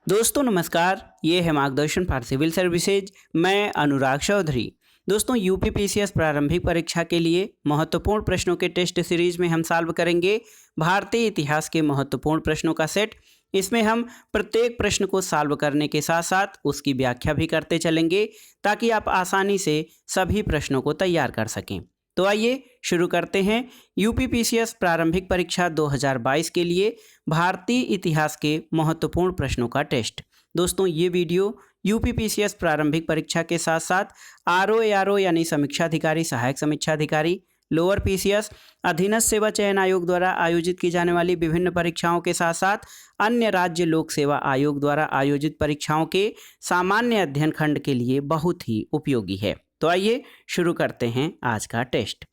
दोस्तों नमस्कार, ये है मार्गदर्शन फॉर सिविल सर्विसेज। मैं अनुराग चौधरी। दोस्तों यूपीपीसीएस प्रारंभिक परीक्षा के लिए महत्वपूर्ण प्रश्नों के टेस्ट सीरीज में हम सॉल्व करेंगे भारतीय इतिहास के महत्वपूर्ण प्रश्नों का सेट। इसमें हम प्रत्येक प्रश्न को सॉल्व करने के साथ साथ उसकी व्याख्या भी करते चलेंगे ताकि आप आसानी से सभी प्रश्नों को तैयार कर सकें। तो आइए शुरू करते हैं यूपीपीसीएस प्रारंभिक परीक्षा 2022 के लिए भारतीय इतिहास के महत्वपूर्ण प्रश्नों का टेस्ट। दोस्तों ये वीडियो यूपीपीसीएस प्रारंभिक परीक्षा के साथ साथ आरओ यानी समीक्षा अधिकारी, सहायक समीक्षा अधिकारी, लोअर पीसीएस, अधीनस्थ सेवा चयन आयोग द्वारा आयोजित की जाने वाली विभिन्न परीक्षाओं के साथ साथ अन्य राज्य लोक सेवा आयोग द्वारा आयोजित परीक्षाओं के सामान्य अध्ययन खंड के लिए बहुत ही उपयोगी है। तो आइए शुरू करते हैं आज का टेस्ट।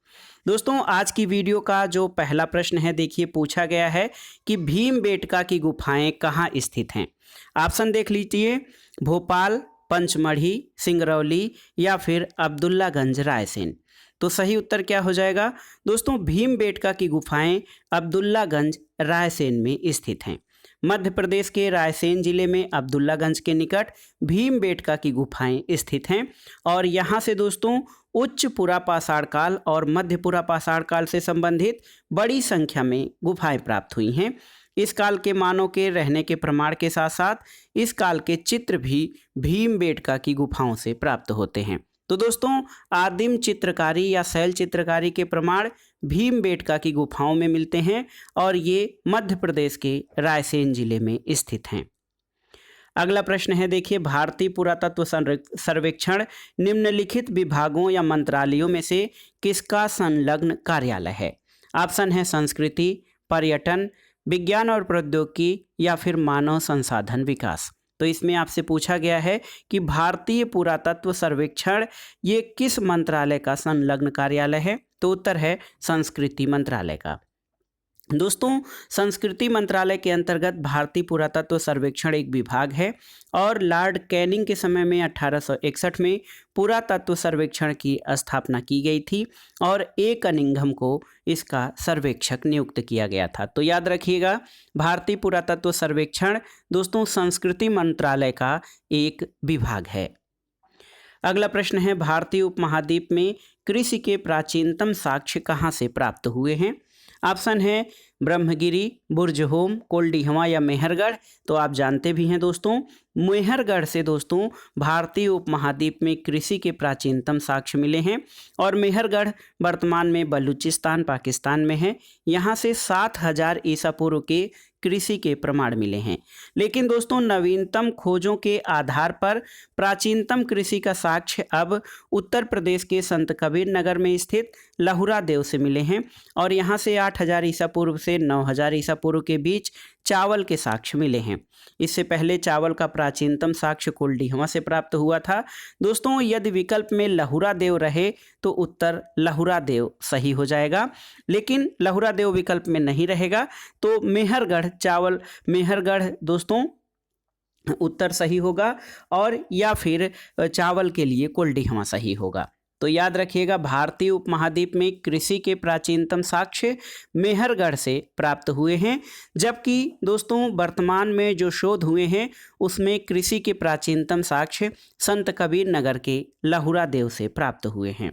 दोस्तों आज की वीडियो का जो पहला प्रश्न है, देखिए पूछा गया है कि भीमबेटका की गुफाएं कहाँ स्थित हैं। ऑप्शन देख लीजिए, भोपाल, पंचमढ़ी, सिंगरौली या फिर अब्दुल्लागंज, रायसेन। तो सही उत्तर क्या हो जाएगा दोस्तों? भीमबेटका की गुफाएं अब्दुल्लागंज, रायसेन में स्थित हैं। मध्य प्रदेश के रायसेन जिले में अब्दुल्लागंज के निकट भीमबेटका की गुफाएं स्थित हैं और यहाँ से दोस्तों उच्च पुरापाषाण काल और मध्य पुरापाषाण काल से संबंधित बड़ी संख्या में गुफाएं प्राप्त हुई हैं। इस काल के मानव के रहने के प्रमाण के साथ साथ इस काल के चित्र भी भीमबेटका की गुफाओं से प्राप्त होते हैं। तो दोस्तों आदिम चित्रकारी या शैल चित्रकारी के प्रमाण भीमबेटका की गुफाओं में मिलते हैं और ये मध्य प्रदेश के रायसेन जिले में स्थित हैं। अगला प्रश्न है, देखिए भारतीय पुरातत्व सर्वेक्षण निम्नलिखित विभागों या मंत्रालयों में से किसका संलग्न कार्यालय है? ऑप्शन है संस्कृति, पर्यटन, विज्ञान और प्रौद्योगिकी या फिर मानव संसाधन विकास। तो इसमें आपसे पूछा गया है कि भारतीय पुरातत्व सर्वेक्षण ये किस मंत्रालय का संलग्न कार्यालय है? तो उत्तर है संस्कृति मंत्रालय का। दोस्तों संस्कृति मंत्रालय के अंतर्गत भारतीय पुरातत्व सर्वेक्षण एक विभाग है और लॉर्ड कैनिंग के समय में 1861 में पुरातत्व सर्वेक्षण की स्थापना की गई थी और ए कनिंघम को इसका सर्वेक्षक नियुक्त किया गया था। तो याद रखिएगा, भारतीय पुरातत्व सर्वेक्षण दोस्तों संस्कृति मंत्रालय का एक विभाग है। अगला प्रश्न है, भारतीय उपमहाद्वीप में कृषि के प्राचीनतम साक्ष्य कहाँ से प्राप्त हुए हैं? ऑप्शन है ब्रह्मगिरी, बुर्जहोम, कोल्डिहवा या मेहरगढ़। तो आप जानते भी हैं दोस्तों, मेहरगढ़ से दोस्तों भारतीय उपमहाद्वीप में कृषि के प्राचीनतम साक्ष्य मिले हैं और मेहरगढ़ वर्तमान में बलूचिस्तान, पाकिस्तान में है। यहाँ से 7000 ईसा पूर्व के कृषि के प्रमाण मिले हैं। लेकिन दोस्तों नवीनतम खोजों के आधार पर प्राचीनतम कृषि का साक्ष्य अब उत्तर प्रदेश के संत कबीर नगर में स्थित लहुरा देव से मिले हैं और यहाँ से 8000 ईसा पूर्व से 9000 ईसा पूर्व के बीच चावल के साक्ष्य मिले हैं। इससे पहले चावल का प्राचीनतम साक्ष्य कोल्डिहवा से प्राप्त हुआ था। दोस्तों यदि विकल्प में लहुरा देव रहे तो उत्तर लहुरा देव सही हो जाएगा, लेकिन लहुरा देव विकल्प में नहीं रहेगा तो मेहरगढ़ चावल, मेहरगढ़ दोस्तों उत्तर सही होगा और या फिर चावल के लिए कोल्डिहवा सही होगा। तो याद रखिएगा, भारतीय उपमहाद्वीप में कृषि के प्राचीनतम साक्ष्य मेहरगढ़ से प्राप्त हुए हैं, जबकि दोस्तों वर्तमान में जो शोध हुए हैं उसमें कृषि के प्राचीनतम साक्ष्य संत कबीर नगर के लहुरा देव से प्राप्त हुए हैं।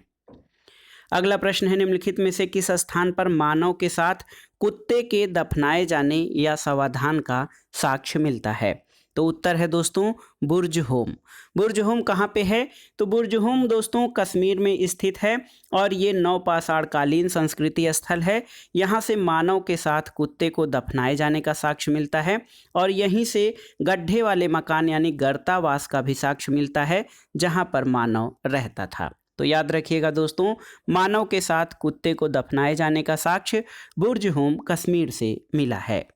अगला प्रश्न है, निम्नलिखित में से किस स्थान पर मानव के साथ कुत्ते के दफनाए जाने या समाधान का साक्ष्य मिलता है? तो उत्तर है दोस्तों बुर्जहोम। बुर्जहोम कहाँ पे है? तो बुर्जहोम दोस्तों कश्मीर में स्थित है और ये नवपाषाणकालीन संस्कृति स्थल है। यहाँ से मानव के साथ कुत्ते को दफनाए जाने का साक्ष्य मिलता है और यहीं से गड्ढे वाले मकान यानी गर्तावास का भी साक्ष्य मिलता है जहाँ पर मानव रहता था। तो याद रखिएगा दोस्तों, मानव के साथ कुत्ते को दफनाए जाने का साक्ष्य बुर्जहोम कश्मीर से मिला है।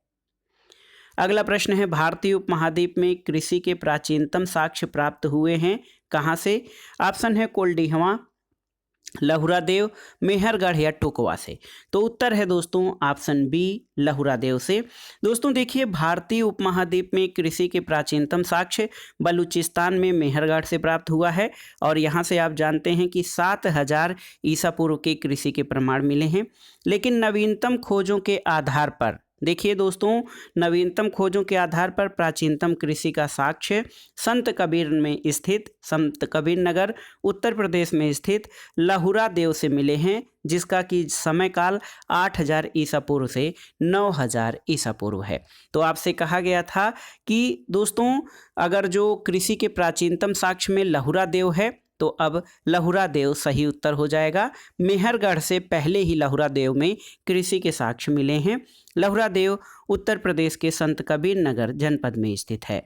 अगला प्रश्न है, भारतीय उपमहाद्वीप में कृषि के प्राचीनतम साक्ष्य प्राप्त हुए हैं कहाँ से? ऑप्शन है कोल्डिहवा, लहुरा देव, मेहरगढ़ या टोकवा से। तो उत्तर है दोस्तों ऑप्शन बी लहुरा देव से। दोस्तों देखिए, भारतीय उपमहाद्वीप में कृषि के प्राचीनतम साक्ष्य बलूचिस्तान में मेहरगढ़ से प्राप्त हुआ है और यहाँ से आप जानते हैं कि 7000 ईसा पूर्व के कृषि के प्रमाण मिले हैं। लेकिन नवीनतम खोजों के आधार पर देखिए दोस्तों, नवीनतम खोजों के आधार पर प्राचीनतम कृषि का साक्ष्य संत कबीर में स्थित संत कबीर नगर उत्तर प्रदेश में स्थित लहुरा देव से मिले हैं, जिसका कि समय काल 8000 ईसा पूर्व से 9000 ईसा पूर्व है। तो आपसे कहा गया था कि दोस्तों, अगर जो कृषि के प्राचीनतम साक्ष्य में लहुरा देव है तो अब लहुरा देव सही उत्तर हो जाएगा। मेहरगढ़ से पहले ही लहुरा देव में कृषि के साक्ष्य मिले हैं। लहुरा देव उत्तर प्रदेश के संत कबीर नगर जनपद में स्थित है।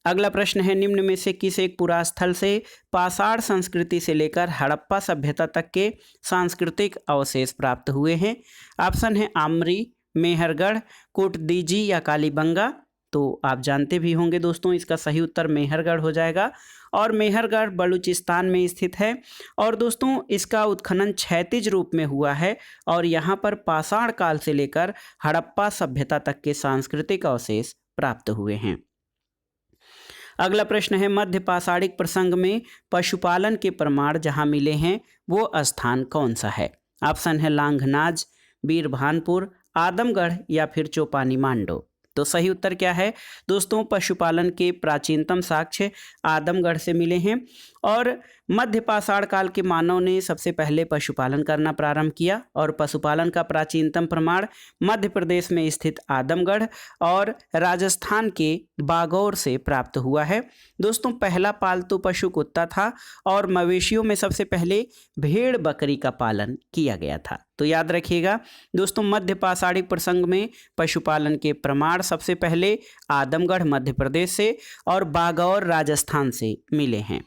अगला प्रश्न है, निम्न में से किस एक पुरास्थल से पाषाण संस्कृति से लेकर हड़प्पा सभ्यता तक के सांस्कृतिक अवशेष प्राप्त हुए हैं? ऑप्शन है आमरी, मेहरगढ़, कोटदीजी या कालीबंगा। तो आप जानते भी होंगे दोस्तों, इसका सही उत्तर मेहरगढ़ हो जाएगा और मेहरगढ़ बलूचिस्तान में स्थित है। और दोस्तों, इसका उत्खनन क्षैतिज रूप में हुआ है और यहाँ पर पाषाण काल से लेकर हड़प्पा सभ्यता तक के सांस्कृतिक अवशेष प्राप्त हुए हैं। अगला प्रश्न है, मध्य पाषाणिक प्रसंग में पशुपालन के प्रमाण जहाँ मिले हैं वो स्थान कौन सा है? ऑप्शन है लांघनाज, बीरभानपुर, आदमगढ़ या फिर चौपानी मांडो। तो सही उत्तर क्या है दोस्तों? पशुपालन के प्राचीनतम साक्ष्य आदमगढ़ से मिले हैं और मध्य पाषाण काल के मानव ने सबसे पहले पशुपालन करना प्रारंभ किया और पशुपालन का प्राचीनतम प्रमाण मध्य प्रदेश में स्थित आदमगढ़ और राजस्थान के बागौर से प्राप्त हुआ है। दोस्तों, पहला पालतू पशु कुत्ता था और मवेशियों में सबसे पहले भेड़ बकरी का पालन किया गया था। तो याद रखिएगा दोस्तों, मध्य पाषाणिक प्रसंग में पशुपालन के प्रमाण सबसे पहले आदमगढ़ मध्य प्रदेश से और बागौर राजस्थान से मिले हैं।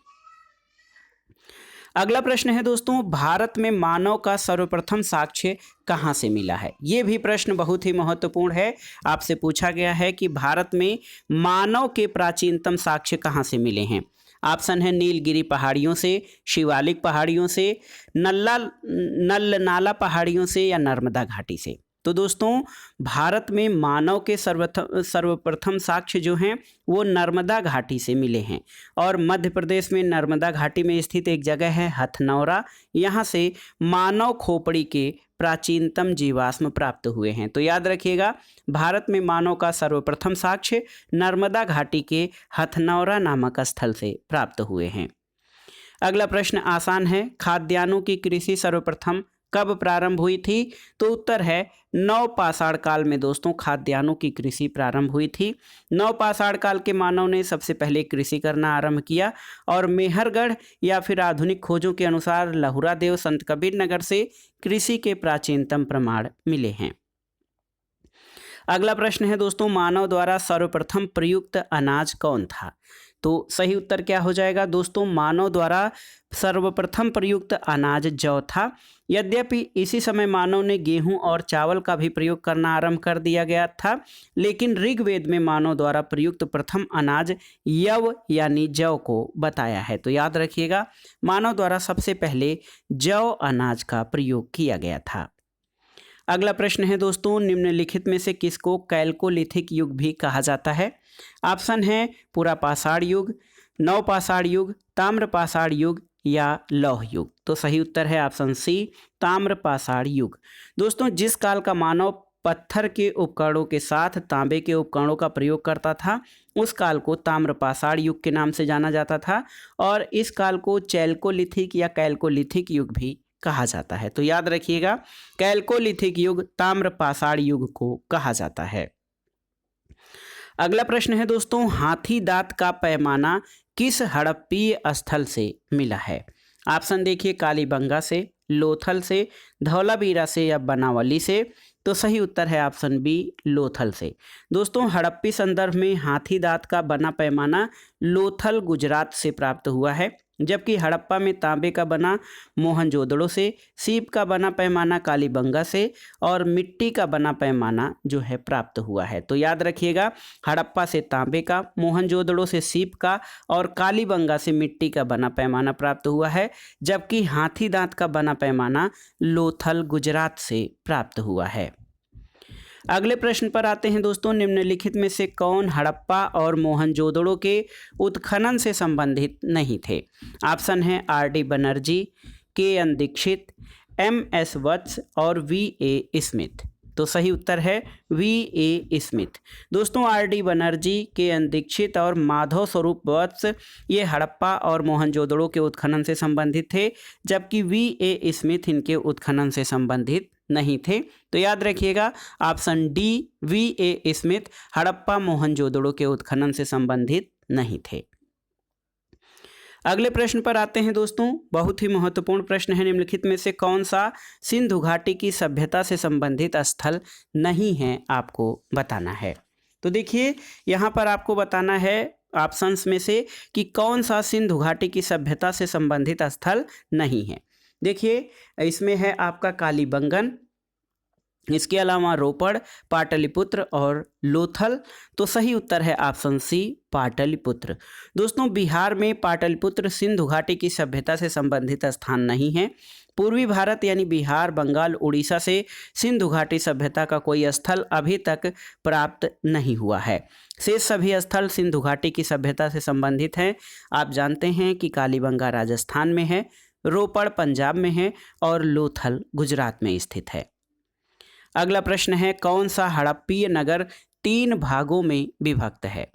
अगला प्रश्न है दोस्तों, भारत में मानव का सर्वप्रथम साक्ष्य कहाँ से मिला है? ये भी प्रश्न बहुत ही महत्वपूर्ण है। आपसे पूछा गया है कि भारत में मानव के प्राचीनतम साक्ष्य कहाँ से मिले हैं। ऑप्शन है नीलगिरी पहाड़ियों से, शिवालिक पहाड़ियों से, नल नाला पहाड़ियों से या नर्मदा घाटी से। तो दोस्तों, भारत में मानव के सर्वप्रथम साक्ष्य जो हैं वो नर्मदा घाटी से मिले हैं और मध्य प्रदेश में नर्मदा घाटी में स्थित एक जगह है हथनौरा, यहाँ से मानव खोपड़ी के प्राचीनतम जीवाश्म प्राप्त हुए हैं। तो याद रखिएगा, भारत में मानव का सर्वप्रथम साक्ष्य नर्मदा घाटी के हथनौरा नामक स्थल से प्राप्त हुए हैं। अगला प्रश्न आसान है, खाद्यान्नों की कृषि सर्वप्रथम कब प्रारंभ हुई थी? तो उत्तर है नवपाषाण काल में दोस्तों खाद्यान्नों की कृषि प्रारंभ हुई थी। नवपाषाण काल के मानव ने सबसे पहले कृषि करना आरंभ किया और मेहरगढ़ या फिर आधुनिक खोजों के अनुसार लहुरा देव संत कबीर नगर से कृषि के प्राचीनतम प्रमाण मिले हैं। अगला प्रश्न है दोस्तों, मानव द्वारा सर्वप्रथम प्रयुक्त अनाज कौन था? तो सही उत्तर क्या हो जाएगा दोस्तों? मानव द्वारा सर्वप्रथम प्रयुक्त अनाज जौ था। यद्यपि इसी समय मानव ने गेहूं और चावल का भी प्रयोग करना आरंभ कर दिया गया था, लेकिन ऋग्वेद में मानव द्वारा प्रयुक्त प्रथम अनाज यव यानी जौ को बताया है। तो याद रखिएगा, मानव द्वारा सबसे पहले जौ अनाज का प्रयोग किया गया था। अगला प्रश्न है दोस्तों, निम्नलिखित में से किसको कैल्कोलिथिक युग भी कहा जाता है? ऑप्शन है पुरापाषाण युग, नवपाषाण युग, ताम्रपाषाण युग या लौह युग। तो सही उत्तर है ऑप्शन सी, ताम्रपाषाण युग। दोस्तों, जिस काल का मानव पत्थर के उपकरणों के साथ तांबे के उपकरणों का प्रयोग करता था, उस काल को ताम्रपाषाण युग के नाम से जाना जाता था और इस काल को चैल्कोलिथिक या कैल्कोलिथिक युग भी कहा जाता है। तो याद रखिएगा, कैल्कोलिथिक युग ताम्रपाषाण युग को कहा जाता है। अगला प्रश्न है दोस्तों, हाथी दांत का पैमाना किस हड़प्पीय स्थल से मिला है? ऑप्शन देखिए, कालीबंगा से, लोथल से, धौलावीरा से या बनावली से। तो सही उत्तर है ऑप्शन बी, लोथल से। दोस्तों, हड़प्पी संदर्भ में हाथी दांत का बना पैमाना लोथल गुजरात से प्राप्त हुआ है, जबकि हड़प्पा में तांबे का बना मोहनजोदड़ो से, सीप का बना पैमाना कालीबंगा से और मिट्टी का बना पैमाना जो है प्राप्त हुआ है। तो याद रखिएगा, हड़प्पा से तांबे का, मोहनजोदड़ो से सीप का और कालीबंगा से मिट्टी का बना पैमाना प्राप्त हुआ है, जबकि हाथी दांत का बना पैमाना लोथल गुजरात से प्राप्त हुआ है। अगले प्रश्न पर आते हैं दोस्तों, निम्नलिखित में से कौन हड़प्पा और मोहनजोदड़ो के उत्खनन से संबंधित नहीं थे? ऑप्शन है RD. Banerjee, KN. Dikshit, MS. Vats और वी.ए. स्मिथ। तो सही उत्तर है V.A. स्मिथ। दोस्तों R.D. बनर्जी के अनदीक्षित और माधव स्वरूप वत्स ये हड़प्पा और मोहनजोदड़ो के उत्खनन से संबंधित थे, जबकि V.A. स्मिथ इनके उत्खनन से संबंधित नहीं थे। तो याद रखिएगा option D V.A. Smith Harappa Mohenjodaro के उत्खनन से संबंधित नहीं थे। अगले प्रश्न पर आते हैं दोस्तों। बहुत ही महत्वपूर्ण प्रश्न है। निम्नलिखित में से कौन सा सिंधु घाटी की सभ्यता से संबंधित स्थल नहीं है, आपको बताना है। तो देखिए यहाँ पर आपको बताना है ऑप्शंस में से कि कौन सा सिंधु घाटी की सभ्यता से संबंधित स्थल नहीं है। देखिए इसमें है आपका कालीबंगन, इसके अलावा रोपड़, पाटलिपुत्र और लोथल। तो सही उत्तर है ऑप्शन सी पाटलिपुत्र। दोस्तों बिहार में पाटलिपुत्र सिंधु घाटी की सभ्यता से संबंधित स्थान नहीं है। पूर्वी भारत यानी बिहार, बंगाल, उड़ीसा से सिंधु घाटी सभ्यता का कोई स्थल अभी तक प्राप्त नहीं हुआ है। शेष सभी स्थल सिंधु घाटी की सभ्यता से संबंधित हैं। आप जानते हैं कि कालीबंगा राजस्थान में है, रोपड़ पंजाब में है और लोथल गुजरात में स्थित है। अगला प्रश्न है कौन सा हड़प्पीय नगर 3 भागों में विभक्त है।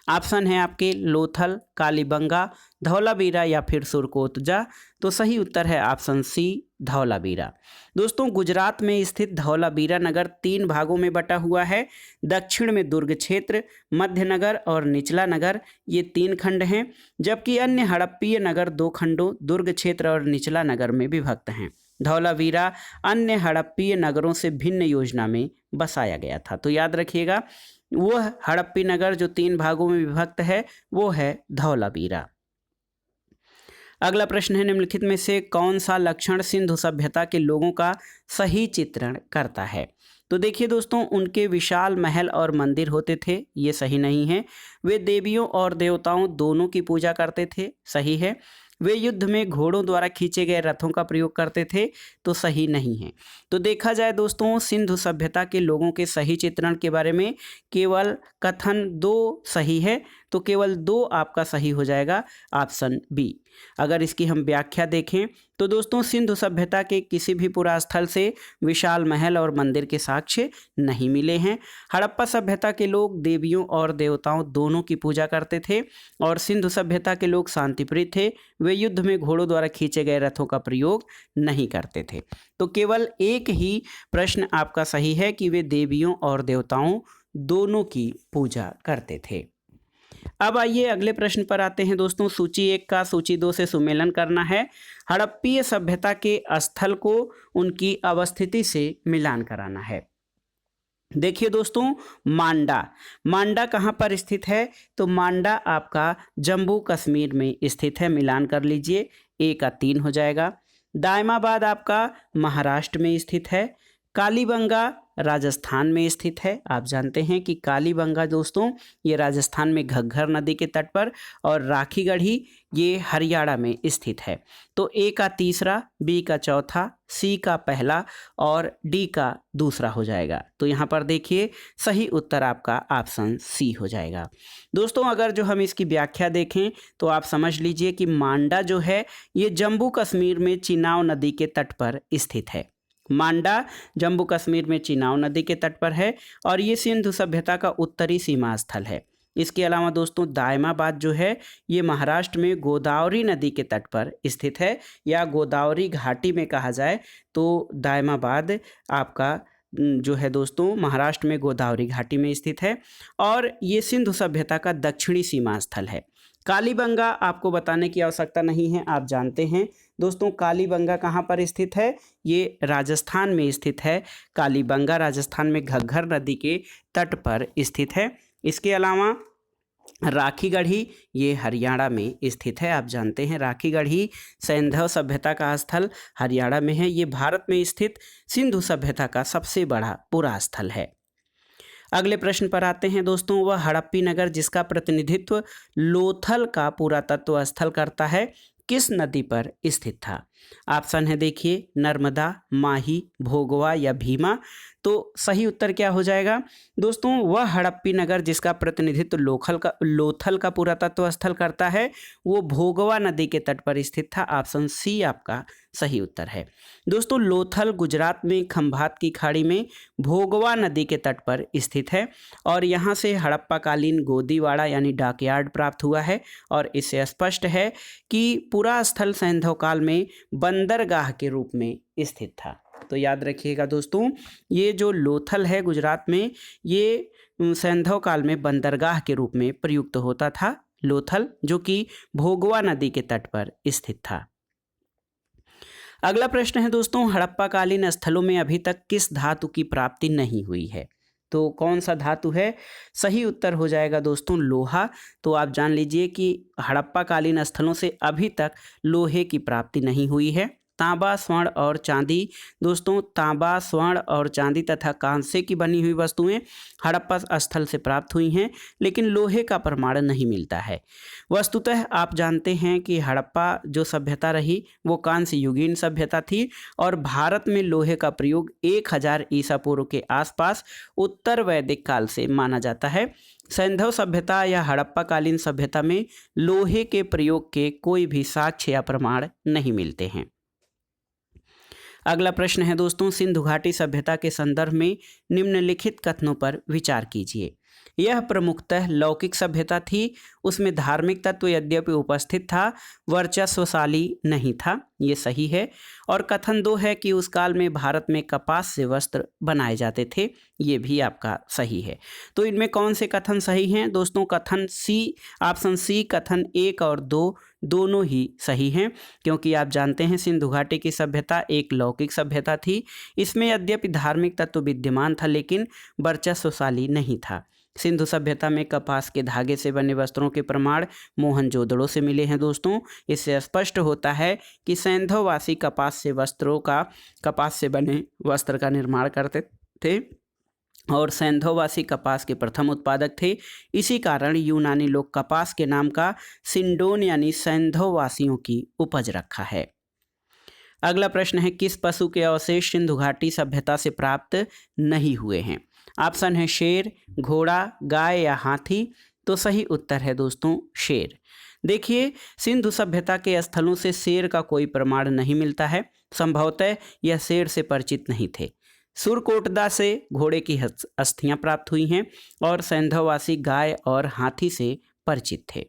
ऑप्शन है आपके लोथल, कालीबंगा, धौलावीरा या फिर सुरकोतजा। तो सही उत्तर है ऑप्शन सी धौलावीरा। दोस्तों गुजरात में स्थित धौलावीरा नगर 3 भागों में बटा हुआ है। दक्षिण में दुर्ग क्षेत्र, मध्य नगर और निचला नगर, ये 3 खंड हैं, जबकि अन्य हड़प्पीय नगर 2 खंडों दुर्ग क्षेत्र और निचला नगर में विभक्त हैं। धौलावीरा अन्य हड़प्पीय नगरों से भिन्न योजना में बसाया गया था। तो याद रखिएगा वह हड़प्पी नगर जो 3 भागों में विभक्त है वो है धौलावीरा। अगला प्रश्न है निम्नलिखित में से कौन सा लक्षण सिंधु सभ्यता के लोगों का सही चित्रण करता है। तो देखिए दोस्तों उनके विशाल महल और मंदिर होते थे, ये सही नहीं है। वे देवियों और देवताओं दोनों की पूजा करते थे, सही है। वे युद्ध में घोड़ों द्वारा खींचे गए रथों का प्रयोग करते थे, तो सही नहीं है। तो देखा जाए दोस्तों सिंधु सभ्यता के लोगों के सही चित्रण के बारे में केवल कथन 2 सही है, तो केवल 2 आपका सही हो जाएगा ऑप्शन बी। अगर इसकी हम व्याख्या देखें तो दोस्तों सिंधु सभ्यता के किसी भी पुरास्थल से विशाल महल और मंदिर के साक्ष्य नहीं मिले हैं। हड़प्पा सभ्यता के लोग देवियों और देवताओं दोनों की पूजा करते थे और सिंधु सभ्यता के लोग शांतिप्रिय थे। वे युद्ध में घोड़ों द्वारा खींचे गए रथों का प्रयोग नहीं करते थे। तो केवल एक ही प्रश्न आपका सही है कि वे देवियों और देवताओं दोनों की पूजा करते थे। अब आइए अगले प्रश्न पर आते हैं दोस्तों। सूची 1 का सूची 2 से सुमेलन करना है। हड़प्पीय सभ्यता के स्थल को उनकी अवस्थिति से मिलान कराना है। देखिए दोस्तों मांडा कहाँ पर स्थित है। तो मांडा आपका जम्मू कश्मीर में स्थित है, मिलान कर लीजिए, A का 3 हो जाएगा। दायमाबाद आपका महाराष्ट्र में स्थित है। कालीबंगा राजस्थान में स्थित है। आप जानते हैं कि कालीबंगा दोस्तों ये राजस्थान में घग्गर नदी के तट पर, और राखीगढ़ी ये हरियाणा में स्थित है। तो A का 3, B का 4, C का 1 और D का 2 हो जाएगा। तो यहाँ पर देखिए सही उत्तर आपका ऑप्शन C हो जाएगा। दोस्तों अगर जो हम इसकी व्याख्या देखें तो आप समझ लीजिए कि मांडा जो है ये जम्मू कश्मीर में चिनाब नदी के तट पर स्थित है। मांडा जम्मू कश्मीर में चिनाब नदी के तट पर है और ये सिंधु सभ्यता का उत्तरी सीमा स्थल है। इसके अलावा दोस्तों दायमाबाद जो है ये महाराष्ट्र में गोदावरी नदी के तट पर स्थित है, या गोदावरी घाटी में कहा जाए तो दायमाबाद आपका जो है दोस्तों महाराष्ट्र में गोदावरी घाटी में स्थित है और ये सिंधु सभ्यता का दक्षिणी सीमा स्थल है। कालीबंगा आपको बताने की आवश्यकता नहीं है, आप जानते हैं दोस्तों कालीबंगा कहाँ पर स्थित है, ये राजस्थान में स्थित है। कालीबंगा राजस्थान में घग्गर नदी के तट पर स्थित है। इसके अलावा राखीगढ़ी ये हरियाणा में स्थित है। आप जानते हैं राखीगढ़ी सैंधव सभ्यता का स्थल हरियाणा में है। ये भारत में स्थित सिंधु सभ्यता का सबसे बड़ा पुरा स्थल है। अगले प्रश्न पर आते हैं दोस्तों। वह हड़प्पी नगर जिसका प्रतिनिधित्व लोथल का पुरातत्व स्थल करता है किस नदी पर स्थित था। ऑप्शन है देखिए नर्मदा, माही, भोगवा या भीमा। तो सही उत्तर क्या हो जाएगा दोस्तों, वह हड़प्पी नगर जिसका प्रतिनिधित्व लोथल का पुरातत्व स्थल करता है वो भोगवा नदी के तट पर स्थित था। ऑप्शन सी आपका सही उत्तर है। दोस्तों लोथल गुजरात में खंभात की खाड़ी में भोगवा नदी के तट पर स्थित है और यहाँ से हड़प्पाकालीन गोदीवाड़ा यानी डॉकयार्ड प्राप्त हुआ है और इससे स्पष्ट है कि पूरा स्थल सैंधव काल में बंदरगाह के रूप में स्थित था। तो याद रखिएगा दोस्तों, ये जो लोथल है गुजरात में, ये सैंधव काल में बंदरगाह के रूप में प्रयुक्त होता था, लोथल, जो कि भोगवा नदी के तट पर स्थित था। अगला प्रश्न है दोस्तों, हड़प्पाकालीन स्थलों में अभी तक किस धातु की प्राप्ति नहीं हुई है? तो कौन सा धातु है? सही उत्तर हो जाएगा दोस्तों लोहा। तो आप जान लीजिए कि हड़प्पाकालीन स्थलों से अभी तक लोहे की प्राप्ति नहीं हुई है। तांबा, स्वर्ण और चांदी, दोस्तों तांबा, स्वर्ण और चांदी तथा कांसे की बनी हुई वस्तुएं हड़प्पा स्थल से प्राप्त हुई हैं, लेकिन लोहे का प्रमाण नहीं मिलता है। वस्तुतः आप जानते हैं कि हड़प्पा जो सभ्यता रही वो कांस्य युगीन सभ्यता थी और भारत में लोहे का प्रयोग 1000 ईसा पूर्व के आसपास उत्तर वैदिक काल से माना जाता है। सैंधव सभ्यता या हड़प्पाकालीन सभ्यता में लोहे के प्रयोग के कोई भी साक्ष्य या प्रमाण नहीं मिलते हैं। अगला प्रश्न है दोस्तों, सिंधु घाटी सभ्यता के संदर्भ में निम्नलिखित कथनों पर विचार कीजिए। यह प्रमुखतः लौकिक सभ्यता थी, उसमें धार्मिक तत्व यद्यपि उपस्थित था, वर्चस्वशाली नहीं था, ये सही है। और कथन 2 है कि उस काल में भारत में कपास से वस्त्र बनाए जाते थे, ये भी आपका सही है। तो इनमें कौन से कथन सही हैं दोस्तों? कथन सी, ऑप्शन सी, कथन 1 और 2 दोनों ही सही हैं, क्योंकि आप जानते हैं सिंधु घाटी की सभ्यता एक लौकिक सभ्यता थी। इसमें यद्यपि धार्मिक तत्व विद्यमान था लेकिन वर्चस्वशाली नहीं था। सिंधु सभ्यता में कपास के धागे से बने वस्त्रों के प्रमाण मोहनजोदड़ो से मिले हैं दोस्तों। इससे स्पष्ट होता है कि सैंधववासी कपास से बने वस्त्र का निर्माण करते थे और सैंधववासी कपास के प्रथम उत्पादक थे। इसी कारण यूनानी लोग कपास के नाम का सिंडोन यानी सैंधववासियों की उपज रखा है। अगला प्रश्न है, किस पशु के अवशेष सिंधु घाटी सभ्यता से प्राप्त नहीं हुए हैं? ऑप्शन है शेर, घोड़ा, गाय या हाथी। तो सही उत्तर है दोस्तों शेर। देखिए, सिंधु सभ्यता के स्थलों से शेर का कोई प्रमाण नहीं मिलता है, संभवतः यह शेर से परिचित नहीं थे। सुरकोटदा से घोड़े की अस्थियां प्राप्त हुई हैं और सैंधववासी गाय और हाथी से परिचित थे।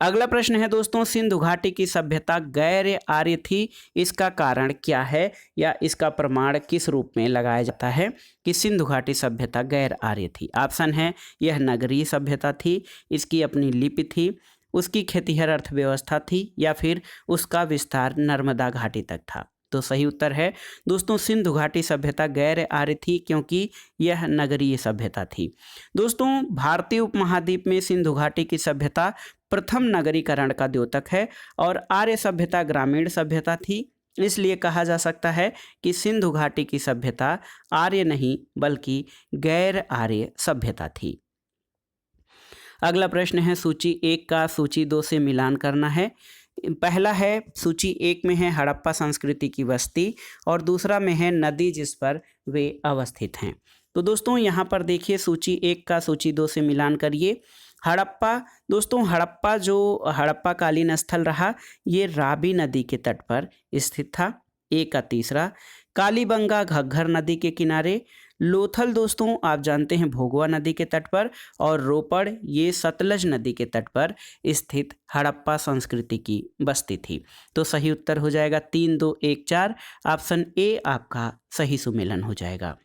अगला प्रश्न है दोस्तों, सिंधु घाटी की सभ्यता गैर आर्य थी, इसका कारण क्या है या इसका प्रमाण किस रूप में लगाया जाता है कि सिंधु घाटी सभ्यता गैर आर्य थी? ऑप्शन है, यह नगरीय सभ्यता थी, इसकी अपनी लिपि थी, उसकी खेतिहर अर्थव्यवस्था थी या फिर उसका विस्तार नर्मदा घाटी तक था। तो सही उत्तर है दोस्तों सिंधु घाटी सभ्यता गैर आर्य थी क्योंकि यह नगरीय सभ्यता थी। दोस्तों भारतीय उपमहाद्वीप में सिंधु घाटी की सभ्यता प्रथम नगरीकरण का द्योतक है और आर्य सभ्यता ग्रामीण सभ्यता थी। इसलिए कहा जा सकता है कि सिंधु घाटी की सभ्यता आर्य नहीं बल्कि गैर आर्य सभ्यता थी। अगला प्रश्न है, सूची 1 का सूची 2 से मिलान करना है। पहला है, सूची 1 में है हड़प्पा संस्कृति की बस्ती और दूसरा में है नदी जिस पर वे अवस्थित हैं। तो दोस्तों यहाँ पर देखिए, सूची 1 का सूची 2 से मिलान करिए। हड़प्पा, दोस्तों हड़प्पा जो हड़प्पाकालीन स्थल रहा ये रावी नदी के तट पर स्थित था। 1 का तीसरा, कालीबंगा घग्घर नदी के किनारे, लोथल दोस्तों आप जानते हैं भोगवा नदी के तट पर, और रोपड़ ये सतलज नदी के तट पर स्थित हड़प्पा संस्कृति की बस्ती थी। तो सही उत्तर हो जाएगा 3, 2, 1, 4, ऑप्शन ए आपका सही सुमेलन हो जाएगा।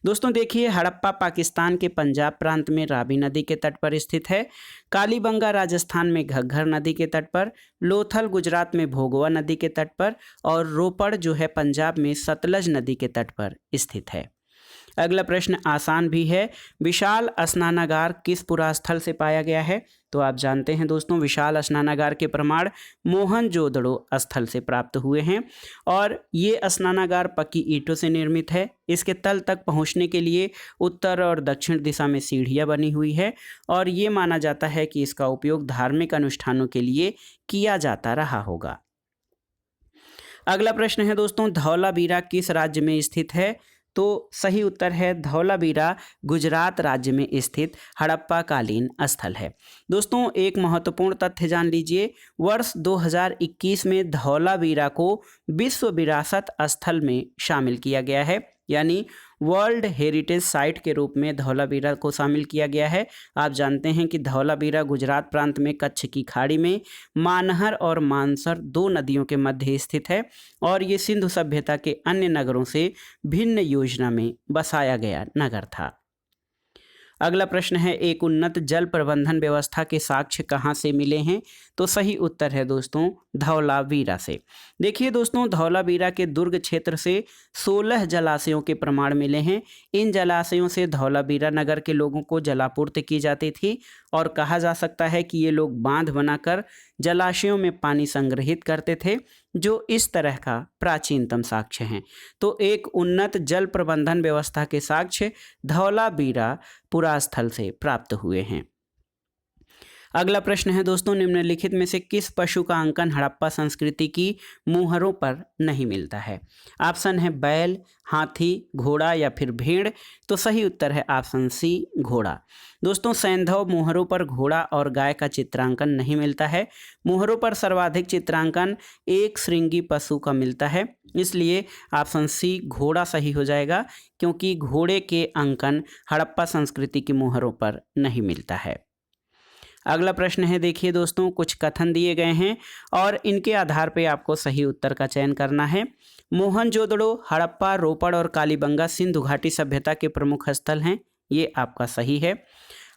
दोस्तों देखिए, हड़प्पा पाकिस्तान के पंजाब प्रांत में रावी नदी के तट पर स्थित है, कालीबंगा राजस्थान में घग्घर नदी के तट पर, लोथल गुजरात में भोगवा नदी के तट पर और रोपड़ जो है पंजाब में सतलज नदी के तट पर स्थित है। अगला प्रश्न आसान भी है, विशाल स्नानागार किस पुरास्थल से पाया गया है? तो आप जानते हैं दोस्तों विशाल स्नानागार के प्रमाण मोहनजोदड़ो स्थल से प्राप्त हुए हैं और ये स्नानागार पक्की ईंटों से निर्मित है। इसके तल तक पहुंचने के लिए उत्तर और दक्षिण दिशा में सीढ़ियां बनी हुई है और ये माना जाता है कि इसका उपयोग धार्मिक अनुष्ठानों के लिए किया जाता रहा होगा। अगला प्रश्न है दोस्तों, धौलावीरा किस राज्य में स्थित है? तो सही उत्तर है धौलावीरा गुजरात राज्य में स्थित हड़प्पा कालीन स्थल है। दोस्तों एक महत्वपूर्ण तथ्य जान लीजिए, वर्ष 2021 में धौलावीरा को विश्व विरासत स्थल में शामिल किया गया है, यानी वर्ल्ड हेरिटेज साइट के रूप में धौलावीरा को शामिल किया गया है। आप जानते हैं कि धौलावीरा गुजरात प्रांत में कच्छ की खाड़ी में मानहर और मानसर दो नदियों के मध्य स्थित है और ये सिंधु सभ्यता के अन्य नगरों से भिन्न योजना में बसाया गया नगर था। अगला प्रश्न है, एक उन्नत जल प्रबंधन व्यवस्था के साक्ष्य कहाँ से मिले हैं? तो सही उत्तर है दोस्तों धौलावीरा से। देखिए दोस्तों, धौलावीरा के दुर्ग क्षेत्र से 16 जलाशयों के प्रमाण मिले हैं। इन जलाशयों से धौलावीरा नगर के लोगों को जलापूर्ति की जाती थी और कहा जा सकता है कि ये लोग बांध बनाकर जलाशयों में पानी संग्रहित करते थे, जो इस तरह का प्राचीनतम साक्ष्य हैं। तो एक उन्नत जल प्रबंधन व्यवस्था के साक्ष्य धौलावीरा पुरास्थल से प्राप्त हुए हैं। अगला प्रश्न है दोस्तों, निम्नलिखित में से किस पशु का अंकन हड़प्पा संस्कृति की मुहरों पर नहीं मिलता है? ऑप्शन है बैल, हाथी, घोड़ा या फिर भेड़। तो सही उत्तर है ऑप्शन सी घोड़ा। दोस्तों सैंधव मुहरों पर घोड़ा और गाय का चित्रांकन नहीं मिलता है। मुहरों पर सर्वाधिक चित्रांकन एक श्रृंगी पशु का मिलता है, इसलिए ऑप्शन सी घोड़ा सही हो जाएगा, क्योंकि घोड़े के अंकन हड़प्पा संस्कृति की मुहरों पर नहीं मिलता है। अगला प्रश्न है, देखिए दोस्तों कुछ कथन दिए गए हैं और इनके आधार पर आपको सही उत्तर का चयन करना है। मोहनजोदड़ो, हड़प्पा, रोपड़ और कालीबंगा सिंधु घाटी सभ्यता के प्रमुख स्थल हैं, ये आपका सही है।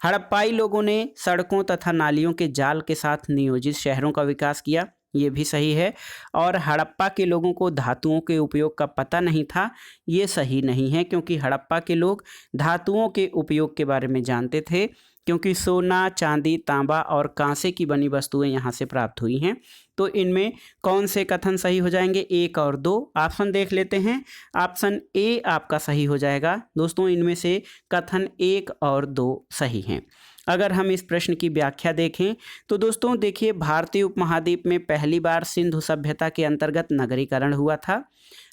हड़प्पाई लोगों ने सड़कों तथा नालियों के जाल के साथ नियोजित शहरों का विकास किया, ये भी सही है। और हड़प्पा के लोगों को धातुओं के उपयोग का पता नहीं था, ये सही नहीं है, क्योंकि हड़प्पा के लोग धातुओं के उपयोग के बारे में जानते थे, क्योंकि सोना, चांदी, तांबा और कांसे की बनी वस्तुएं यहाँ से प्राप्त हुई हैं। तो इनमें कौन से कथन सही हो जाएंगे? 1 और 2 ऑप्शन देख लेते हैं। ऑप्शन ए आपका सही हो जाएगा। दोस्तों इनमें से कथन 1 और 2 सही हैं। अगर हम इस प्रश्न की व्याख्या देखें तो दोस्तों देखिए, भारतीय उपमहाद्वीप में पहली बार सिंधु सभ्यता के अंतर्गत नगरीकरण हुआ था।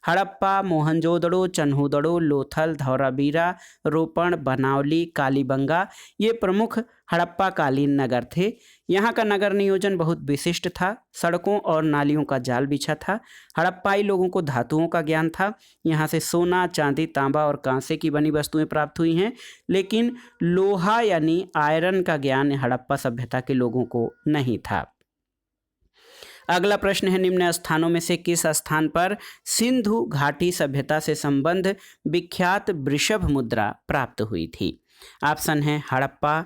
हड़प्पा, मोहनजोदड़ो, चन्हूदड़ो, लोथल, धौलावीरा, रोपड़, बनावली, कालीबंगा ये प्रमुख हड़प्पा कालीन नगर थे। यहाँ का नगर नियोजन बहुत विशिष्ट था। सड़कों और नालियों का जाल बिछा था। हड़प्पाई लोगों को धातुओं का ज्ञान था। यहाँ से सोना, चांदी, तांबा और कांसे की बनी वस्तुएं प्राप्त हुई हैं, लेकिन लोहा यानी आयरन का ज्ञान हड़प्पा सभ्यता के लोगों को नहीं था। अगला प्रश्न है, निम्न स्थानों में से किस स्थान पर सिंधु घाटी सभ्यता से संबंध विख्यात वृषभ मुद्रा प्राप्त हुई थी? ऑप्शन है हड़प्पा,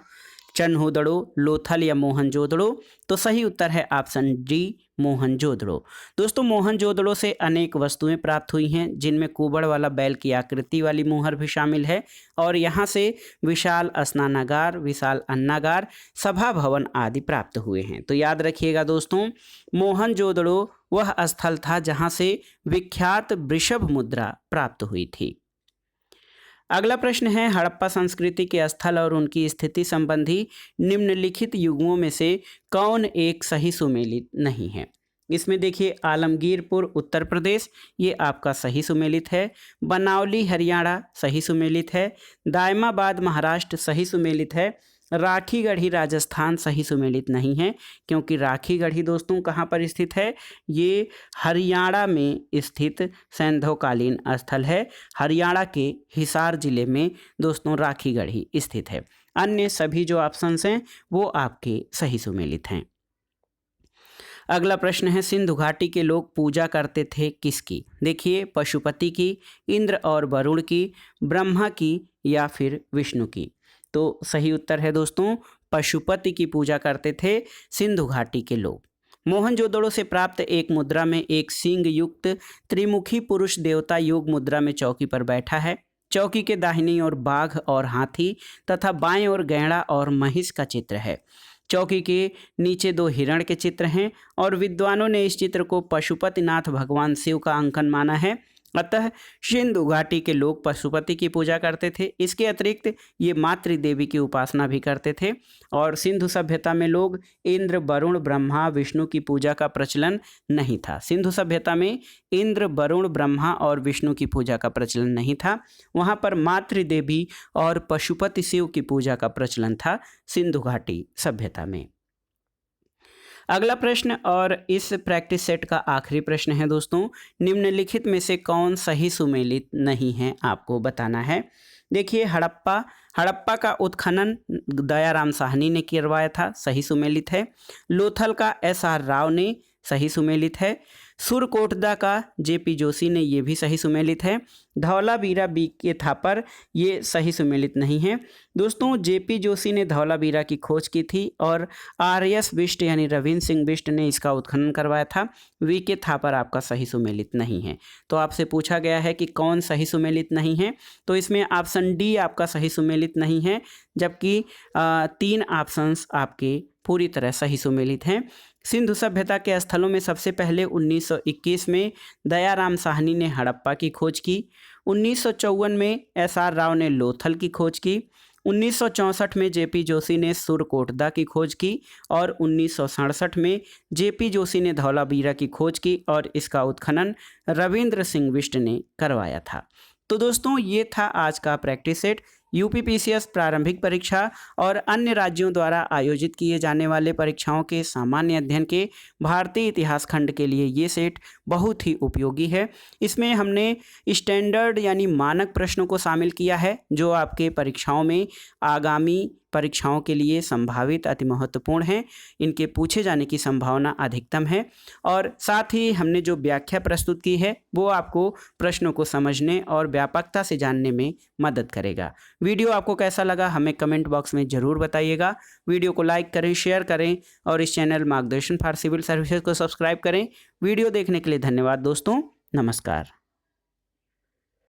चन्हूदड़ो, लोथल या मोहनजोदड़ो। तो सही उत्तर है ऑप्शन डी मोहनजोदड़ो। दोस्तों मोहनजोदड़ो से अनेक वस्तुएं प्राप्त हुई हैं, जिनमें कुबड़ वाला बैल की आकृति वाली मुहर भी शामिल है और यहाँ से विशाल स्नानागार, विशाल अन्नागार, सभा भवन आदि प्राप्त हुए हैं। तो याद रखिएगा दोस्तों, मोहनजोदड़ो वह स्थल था जहाँ से विख्यात वृषभ मुद्रा प्राप्त हुई थी। अगला प्रश्न है, हड़प्पा संस्कृति के स्थल और उनकी स्थिति संबंधी निम्नलिखित युगों में से कौन एक सही सुमेलित नहीं है? इसमें देखिए, आलमगीरपुर उत्तर प्रदेश ये आपका सही सुमेलित है। बनावली हरियाणा सही सुमेलित है। दायमाबाद महाराष्ट्र सही सुमेलित है। राखीगढ़ी राजस्थान सही सुमेलित नहीं है, क्योंकि राखीगढ़ी दोस्तों कहाँ पर स्थित है? ये हरियाणा में स्थित सैंधवकालीन स्थल है। हरियाणा के हिसार जिले में दोस्तों राखीगढ़ी स्थित है। अन्य सभी जो ऑप्शंस हैं वो आपके सही सुमेलित हैं। अगला प्रश्न है, सिंधु घाटी के लोग पूजा करते थे किसकी? देखिए, पशुपति की, इंद्र और वरुण की, ब्रह्मा की या फिर विष्णु की। तो सही उत्तर है दोस्तों पशुपति की पूजा करते थे सिंधु घाटी के लोग। मोहनजोदड़ो से प्राप्त एक मुद्रा में एक सींग युक्त त्रिमुखी पुरुष देवता योग मुद्रा में चौकी पर बैठा है। चौकी के दाहिनी ओर बाघ और हाथी तथा बाएं ओर गैंडा और महिष का चित्र है। चौकी के नीचे 2 हिरण के चित्र हैं और विद्वानों ने इस चित्र को पशुपतिनाथ भगवान शिव का अंकन माना है। अतः सिंधु घाटी के लोग पशुपति की पूजा करते थे। इसके अतिरिक्त ये मातृ देवी की उपासना भी करते थे। और सिंधु सभ्यता में लोग इंद्र, वरुण, ब्रह्मा, विष्णु की पूजा का प्रचलन नहीं था। सिंधु सभ्यता में इंद्र, वरुण, ब्रह्मा और विष्णु की पूजा का प्रचलन नहीं था। वहाँ पर मातृ देवी और पशुपति शिव की पूजा का प्रचलन था सिंधु घाटी सभ्यता में। अगला प्रश्न और इस प्रैक्टिस सेट का आखिरी प्रश्न है दोस्तों, निम्नलिखित में से कौन सही सुमेलित नहीं है, आपको बताना है। देखिए, हड़प्पा का उत्खनन दयाराम साहनी ने करवाया था, सही सुमेलित है। लोथल का SR राव ने, सही सुमेलित है। सुरकोटदा का JP जोशी ने, ये भी सही सुमेलित है। धौलावीरा BK थापर, ये सही सुमेलित नहीं है। दोस्तों, JP जोशी ने धौलावीरा की खोज की थी और RS बिष्ट यानी रविंद्र सिंह बिष्ट ने इसका उत्खनन करवाया था। VK थापर आपका सही सुमेलित नहीं है। तो आपसे पूछा गया है कि कौन सही सुमेलित नहीं है, तो इसमें ऑप्शन D आपका सही सुमेलित नहीं है, जबकि 3 ऑप्शंस आपके पूरी तरह सही सुमेलित हैं। सिंधु सभ्यता के स्थलों में सबसे पहले 1921 में दयाराम साहनी ने हड़प्पा की खोज की। 1954 में SR राव ने लोथल की खोज की। 1964 में JP जोशी ने सुरकोटदा की खोज की और 1967 में JP जोशी ने धौलावीरा की खोज की और इसका उत्खनन रविंद्र सिंह बिष्ट ने करवाया था। तो दोस्तों, ये था आज का प्रैक्टिस सेट। UPPCS प्रारंभिक परीक्षा और अन्य राज्यों द्वारा आयोजित किए जाने वाले परीक्षाओं के सामान्य अध्ययन के भारतीय इतिहास खंड के लिए ये सेट बहुत ही उपयोगी है। इसमें हमने स्टैंडर्ड यानी मानक प्रश्नों को शामिल किया है, जो आपके परीक्षाओं में आगामी परीक्षाओं के लिए संभावित अति महत्वपूर्ण हैं, इनके पूछे जाने की संभावना अधिकतम है। और साथ ही हमने जो व्याख्या प्रस्तुत की है वो आपको प्रश्नों को समझने और व्यापकता से जानने में मदद करेगा। वीडियो आपको कैसा लगा हमें कमेंट बॉक्स में ज़रूर बताइएगा। वीडियो को लाइक करें, शेयर करें और इस चैनल मार्गदर्शन फॉर सिविल सर्विसेज को सब्सक्राइब करें। वीडियो देखने के लिए धन्यवाद दोस्तों, नमस्कार।